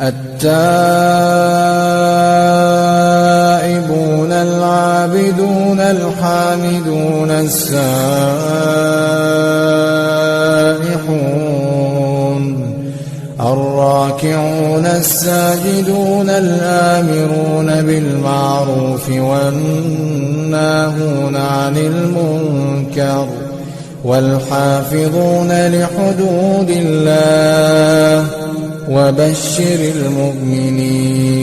التائبون العابدون الحامدون السائحون الراكعون الساجدون الآمرون بالمعروف والناهون عن المنكر والحافظون لحدود الله وبشر المؤمنين